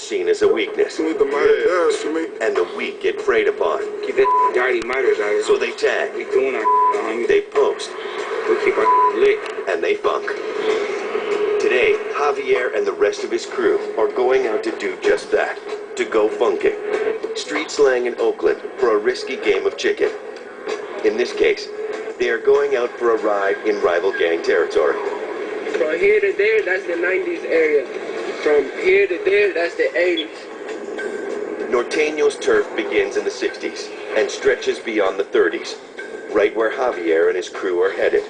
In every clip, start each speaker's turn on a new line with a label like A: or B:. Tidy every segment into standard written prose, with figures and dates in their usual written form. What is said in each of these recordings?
A: is seen as a weakness, and the weak get preyed upon.
B: Keep that dirty miters out of here.
A: So they tag,
B: We doing our homie.
A: they post,
B: We keep our lit.
A: and they funk. Today, Javier and the rest of his crew are going out to do just that, to go funking. Street slang in Oakland for a risky game of chicken. In this case, they are going out for a ride in rival gang territory.
C: From here to there, that's the 90s area. From here to there, that's the 80s.
A: Norteño's turf begins in the 60s and stretches beyond the 30s, right where Javier and his crew are headed.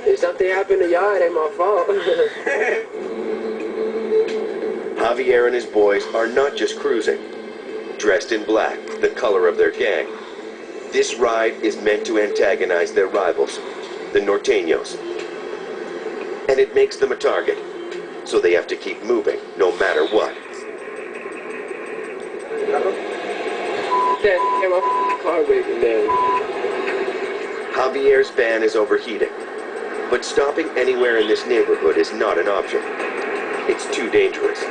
C: If something happened to y'all, it ain't my fault.
A: Javier and his boys are not just cruising. Dressed in black, the color of their gang, this ride is meant to antagonize their rivals, the norteños. And it makes them a target, so they have to keep moving, no matter what.
C: Car breaking down.
A: Javier's van is overheating, but stopping anywhere in this neighborhood is not an option. It's too dangerous.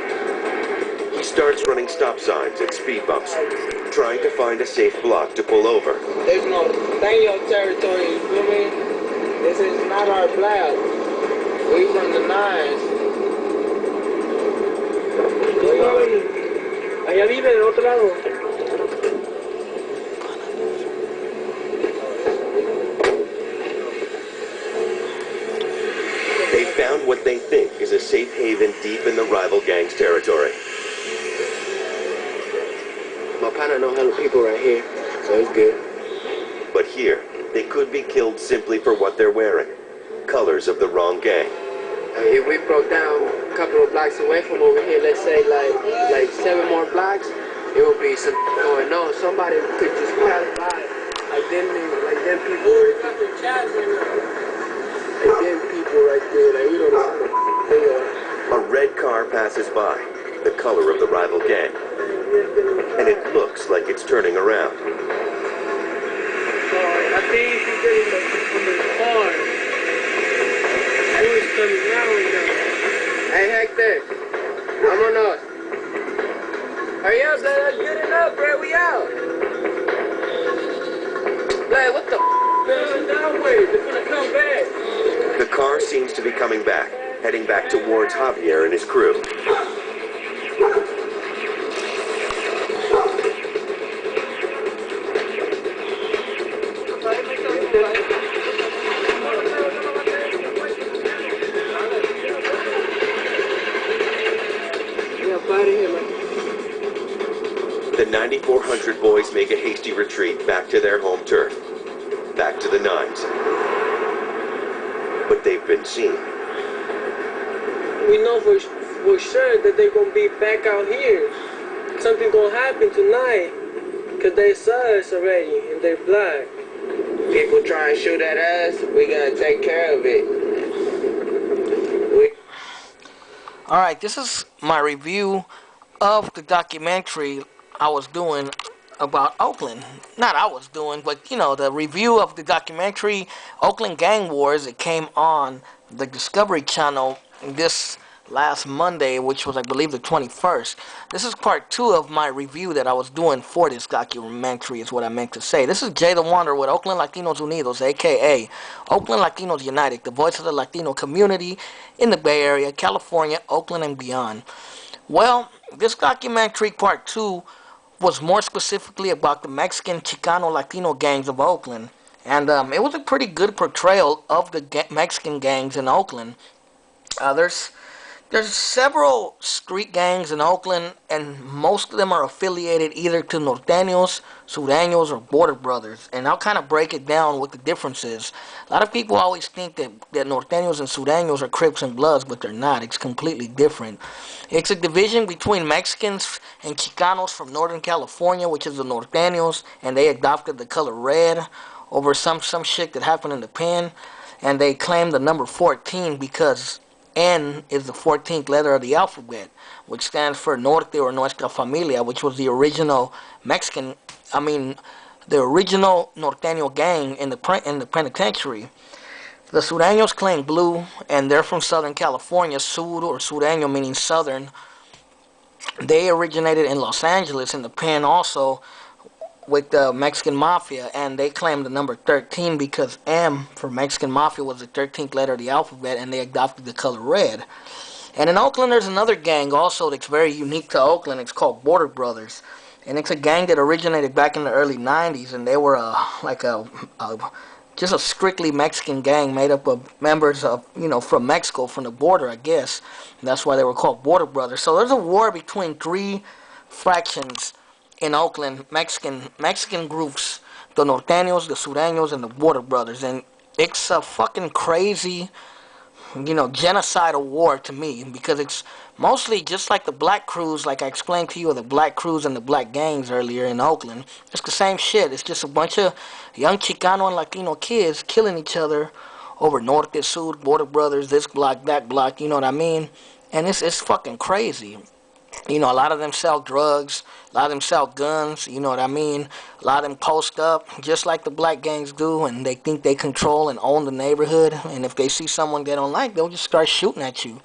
A: He starts running stop signs and speed bumps, trying to find a safe block to pull over.
C: There's no norteño territory, you feel me? This is not our block. We from the 9s. Allá vive del otro lado.
A: They found what they think is a safe haven deep in the rival gang's territory.
C: My partner know hella people right here, so it's good.
A: But here, they could be killed simply for what they're wearing. Colors of the wrong gang.
C: If we broke down a couple of blocks away from over here, let's say like 7 more blocks, it would be some going on. Somebody could just pass by, like them people right there. Like them people right there, like we don't know who they are.
A: A red car passes by, the color of the rival gang. And it looks like it's turning around.
C: I think he's getting from the car. He's coming around now. Hey, Hector, vámonos. Hurry up, let's get it up, bro. We out. Like, what the f***? That way. They're gonna come back.
A: The car seems to be coming back, heading back towards Javier and his crew. The 9400 boys make a hasty retreat back to their home turf, back to the 9s. But they've been seen.
C: We know for sure that they're gonna be back out here. Something gonna happen tonight, cause they saw us already and they're black. People try and shoot at us, we gonna take care of it.
D: Alright, this is my review of the documentary I was doing about Oakland. Not I was doing, but you know, the review of the documentary Oakland Gang Wars. It came on the Discovery Channel this last Monday, which was, I believe, the 21st. This is part 2 of my review that I was doing for this documentary, is what I meant to say. This is Jay the Wanderer with Oakland Latinos Unidos, aka Oakland Latinos United, the voice of the Latino community in the Bay Area, California, Oakland, and beyond. Well, this documentary, part 2, was more specifically about the Mexican, Chicano, Latino gangs of Oakland. And it was a pretty good portrayal of the Mexican gangs in Oakland. There's several street gangs in Oakland, and most of them are affiliated either to norteños, surenos, or border brothers. And I'll kind of break it down what the difference is. A lot of people always think that norteños and surenos are Crips and Bloods, but they're not. It's completely different. It's a division between Mexicans and Chicanos from Northern California, which is the norteños, and they adopted the color red over some shit that happened in the pen. And they claim the number 14 because N is the 14th letter of the alphabet, which stands for Norte or Nuestra Familia, which was the original the original norteño gang in the penitentiary. The sureños claim blue, and they're from Southern California. Sur or sureño meaning southern. They originated in Los Angeles in the pen also with the Mexican Mafia, and they claimed the number 13 because M for Mexican Mafia was the 13th letter of the alphabet, and they adopted the color red. And in Oakland, there's another gang also that's very unique to Oakland. It's called Border Brothers, and it's a gang that originated back in the early 90s, and they were just a strictly Mexican gang made up of members of, from Mexico, from the border, I guess. And that's why they were called Border Brothers. So there's a war between three factions in Oakland, Mexican groups, the nortenos, the surenos, and the Border Brothers. And it's a fucking crazy, genocidal war to me, because it's mostly just like the black crews, like I explained to you, the black crews and the black gangs earlier in Oakland. It's the same shit. It's just a bunch of young Chicano and Latino kids killing each other over norte, sur, Border Brothers, this block, that block, you know what I mean? And it's fucking crazy. A lot of them sell drugs, a lot of them sell guns, you know what I mean? A lot of them post up, just like the black gangs do, and they think they control and own the neighborhood, and if they see someone they don't like, they'll just start shooting at you.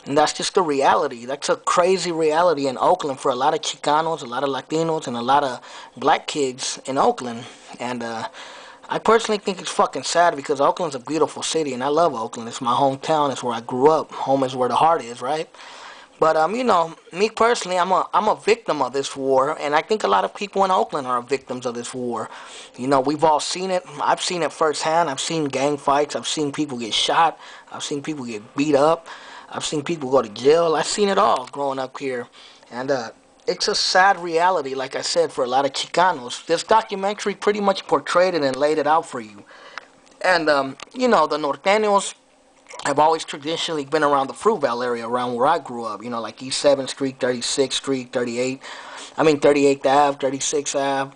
D: And that's just the reality. That's a crazy reality in Oakland for a lot of Chicanos, a lot of Latinos, and a lot of black kids in Oakland. And I personally think it's fucking sad, because Oakland's a beautiful city, and I love Oakland. It's my hometown. It's where I grew up. Home is where the heart is, right? But, me personally, I'm a victim of this war, and I think a lot of people in Oakland are victims of this war. We've all seen it. I've seen it firsthand. I've seen gang fights. I've seen people get shot. I've seen people get beat up. I've seen people go to jail. I've seen it all growing up here. And it's a sad reality, like I said, for a lot of Chicanos. This documentary pretty much portrayed it and laid it out for you. And, the norteños have always traditionally been around the Fruitvale area, around where I grew up, like East 7th Street, 36th Street, 38th Ave, 36th Ave,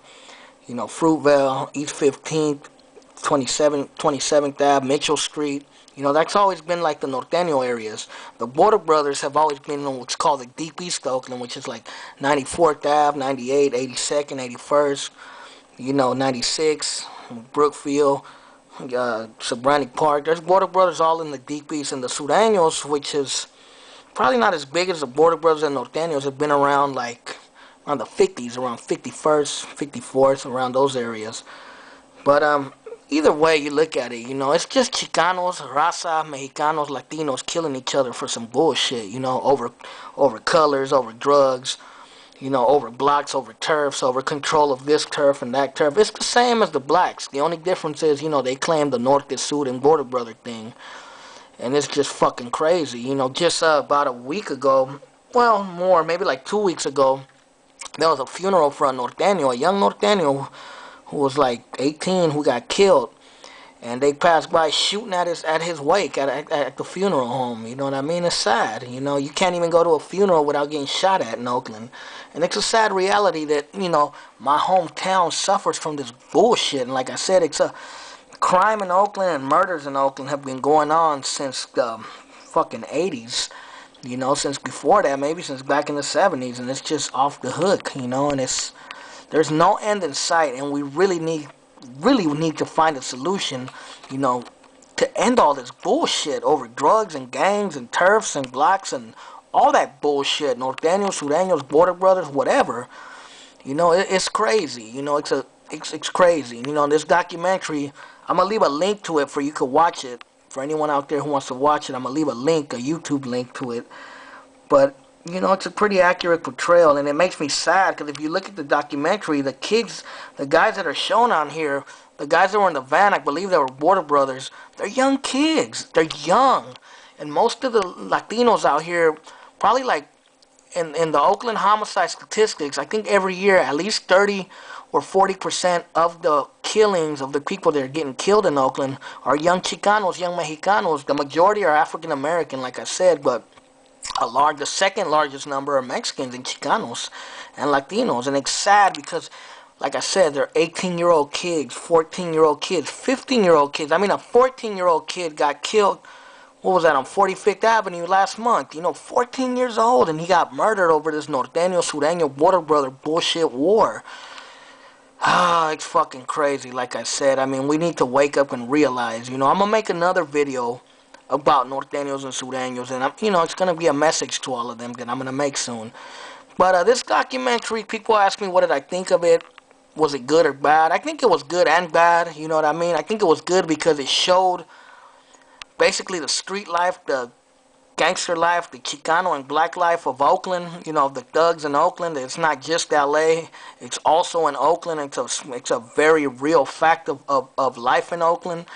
D: Fruitvale, East 15th, 27th Ave, Mitchell Street. That's always been like the norteño areas. The Border Brothers have always been in what's called the Deep East Oakland, which is like 94th Ave, 98th, 82nd, 81st, 96, Brookfield, Sobrani Park. There's Border Brothers all in the Deep East, and the Sureños, which is probably not as big as the Border Brothers and norteños, have been around like around the 50s, around 51st, 54th, around those areas. But either way you look at it, it's just Chicanos, Raza, Mexicanos, Latinos killing each other for some bullshit, over colors, over drugs, over blocks, over turfs, over control of this turf and that turf. It's the same as the blacks. The only difference is, they claim the Norte, Sur, and Border Brother thing. And it's just fucking crazy. Just about a week ago, well, more, maybe like 2 weeks ago, there was a funeral for a norteño, a young norteño who was like 18, who got killed. And they passed by shooting at his wake at the funeral home. You know what I mean? It's sad. You can't even go to a funeral without getting shot at in Oakland. And it's a sad reality that, my hometown suffers from this bullshit. And like I said, it's a crime in Oakland and murders in Oakland have been going on since the fucking 80s. Since before that, maybe since back in the 70s. And it's just off the hook, and there's no end in sight. And we really need to find a solution, to end all this bullshit over drugs and gangs and turfs and blocks and all that bullshit. Norteños, Sureños, Border Brothers, whatever. It's crazy. It's crazy. This documentary, I'm going to leave a link to it for you to watch it. For anyone out there who wants to watch it, I'm going to leave a link, a YouTube link to it. But it's a pretty accurate portrayal, and it makes me sad, because if you look at the documentary, the kids, the guys that are shown on here, the guys that were in the van, I believe they were Border Brothers, they're young kids. They're young. And most of the Latinos out here, probably like in the Oakland homicide statistics, I think every year at least 30 or 40% of the killings of the people that are getting killed in Oakland are young Chicanos, young Mexicanos. The majority are African American, like I said, but the second largest number are Mexicans and Chicanos and Latinos. And it's sad because, like I said, they're 18-year-old kids, 14-year-old kids, 15-year-old kids. I mean, a 14-year-old kid got killed, what was that, on 45th Avenue last month. 14 years old, and he got murdered over this norteño, sureño, Border Brother bullshit war. It's fucking crazy, like I said. I mean, we need to wake up and realize, I'm going to make another video about norteños and surenos, and it's gonna be a message to all of them that I'm gonna make soon. But this documentary, people ask me what did I think of it. Was it good or bad? I think it was good and bad. You know what I mean? I think it was good because it showed basically the street life, the gangster life, the chicano and black life of Oakland. The thugs in Oakland. It's not just L.A. It's also in Oakland. It's a very real fact of life in Oakland.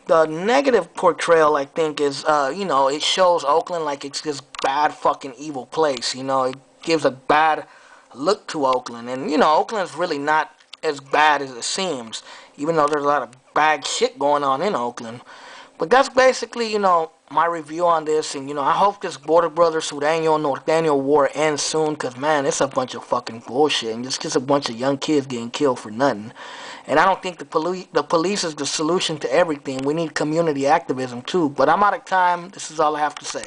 D: The negative portrayal, I think, is, it shows Oakland like it's this bad fucking evil place. It gives a bad look to Oakland. And, Oakland's really not as bad as it seems, even though there's a lot of bad shit going on in Oakland. But that's basically, my review on this. And, I hope this Border Brothers Sureño Norteño war ends soon, because, man, it's a bunch of fucking bullshit. And it's just a bunch of young kids getting killed for nothing. And I don't think the police is the solution to everything. We need community activism, too. But I'm out of time. This is all I have to say.